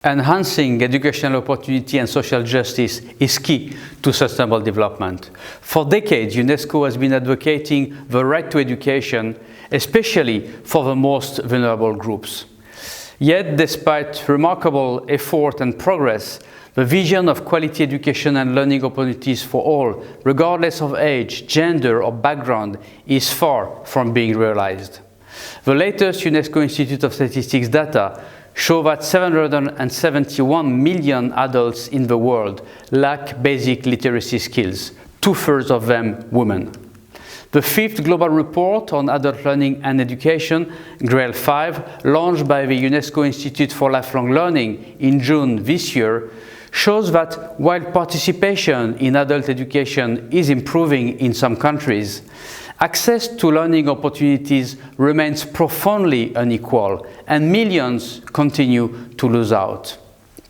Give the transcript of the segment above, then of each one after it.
Enhancing educational opportunity and social justice is key to sustainable development. For decades, UNESCO has been advocating the right to education, especially for the most vulnerable groups. Yet, despite remarkable effort and progress, the vision of quality education and learning opportunities for all, regardless of age, gender, or background, is far from being realized. The latest UNESCO Institute of Statistics data show that 771 million adults in the world lack basic literacy skills, two-thirds of them women. The fifth global report on adult learning and education, GREL 5, launched by the UNESCO Institute for Lifelong Learning in June this year, shows that while participation in adult education is improving in some countries, access to learning opportunities remains profoundly unequal, and millions continue to lose out.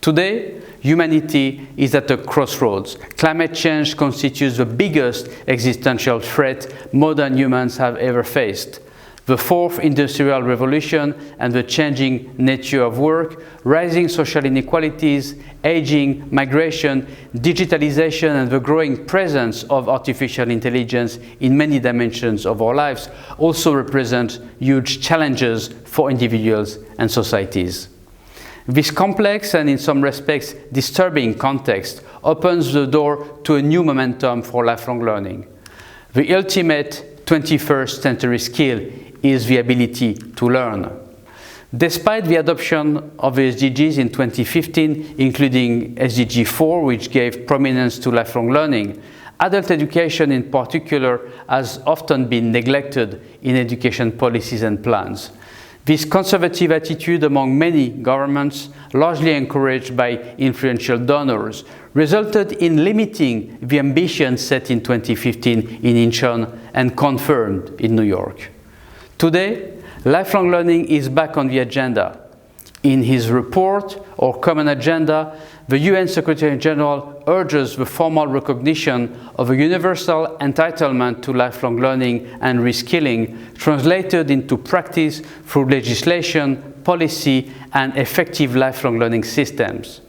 Today, humanity is at a crossroads. Climate change constitutes the biggest existential threat modern humans have ever faced. The fourth industrial revolution and the changing nature of work, rising social inequalities, aging, migration, digitalization, and the growing presence of artificial intelligence in many dimensions of our lives also represent huge challenges for individuals and societies. This complex and in some respects disturbing context opens the door to a new momentum for lifelong learning. The ultimate 21st century skill is the ability to learn. Despite the adoption of the SDGs in 2015, including SDG 4, which gave prominence to lifelong learning, adult education in particular has often been neglected in education policies and plans. This conservative attitude among many governments, largely encouraged by influential donors, resulted in limiting the ambition set in 2015 in Incheon and confirmed in New York. Today, lifelong learning is back on the agenda. In his report, Our Common Agenda, the UN Secretary General urges the formal recognition of a universal entitlement to lifelong learning and reskilling, translated into practice through legislation, policy, and effective lifelong learning systems.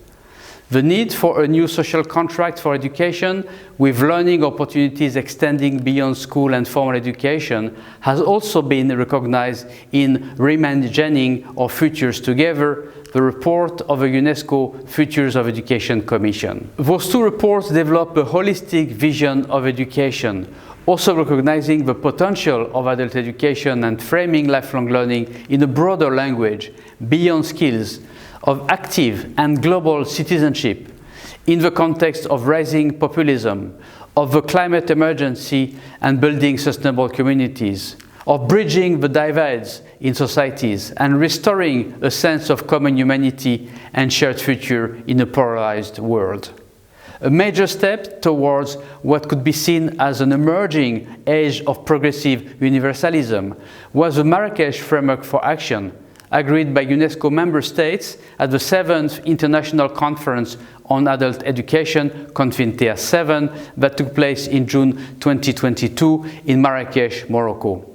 The need for a new social contract for education, with learning opportunities extending beyond school and formal education, has also been recognized in Reimagining Our Futures Together, the report of the UNESCO Futures of Education Commission. Those two reports develop a holistic vision of education, also recognizing the potential of adult education and framing lifelong learning in a broader language, beyond skills, of active and global citizenship in the context of rising populism, of the climate emergency and building sustainable communities, of bridging the divides in societies and restoring a sense of common humanity and shared future in a polarized world. A major step towards what could be seen as an emerging age of progressive universalism was the Marrakesh Framework for Action, agreed by UNESCO member states at the 7th International Conference on Adult Education, Confintea 7, that took place in June 2022 in Marrakesh, Morocco.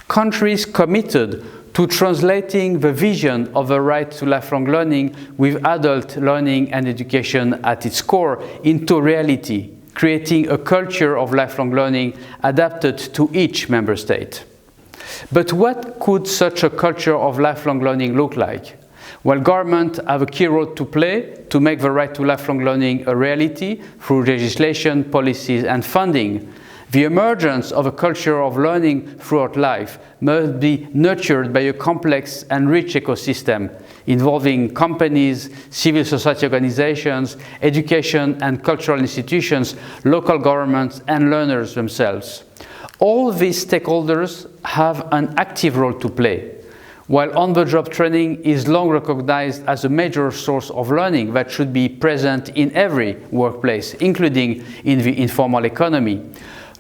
Countries committed to translating the vision of the right to lifelong learning with adult learning and education at its core into reality, creating a culture of lifelong learning adapted to each member state. But what could such a culture of lifelong learning look like? Well, governments have a key role to play to make the right to lifelong learning a reality through legislation, policies, and funding. The emergence of a culture of learning throughout life must be nurtured by a complex and rich ecosystem involving companies, civil society organizations, education and cultural institutions, local governments, and learners themselves. All these stakeholders have an active role to play. While on-the-job training is long recognized as a major source of learning that should be present in every workplace, including in the informal economy,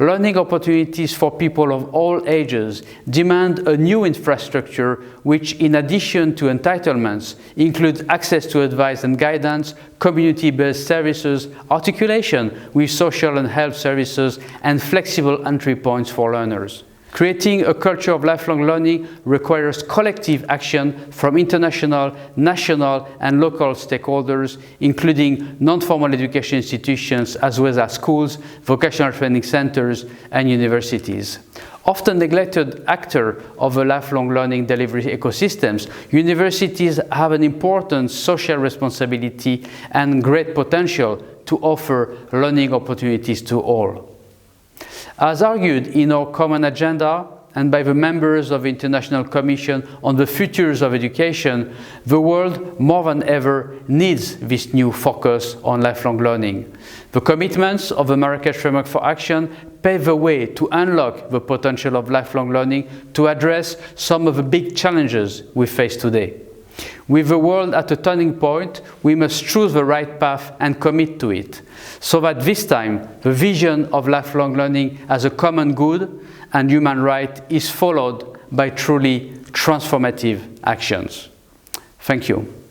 learning opportunities for people of all ages demand a new infrastructure which, in addition to entitlements, includes access to advice and guidance, community-based services, articulation with social and health services, and flexible entry points for learners. Creating a culture of lifelong learning requires collective action from international, national and local stakeholders, including non-formal education institutions as well as schools, vocational training centers and universities. Often neglected actor of the lifelong learning delivery ecosystems, universities have an important social responsibility and great potential to offer learning opportunities to all. As argued in our common agenda and by the members of the International Commission on the Futures of Education, the world more than ever needs this new focus on lifelong learning. The commitments of the Marrakesh Framework for Action pave the way to unlock the potential of lifelong learning to address some of the big challenges we face today. With the world at a turning point, we must choose the right path and commit to it, so that this time the vision of lifelong learning as a common good and human right is followed by truly transformative actions. Thank you.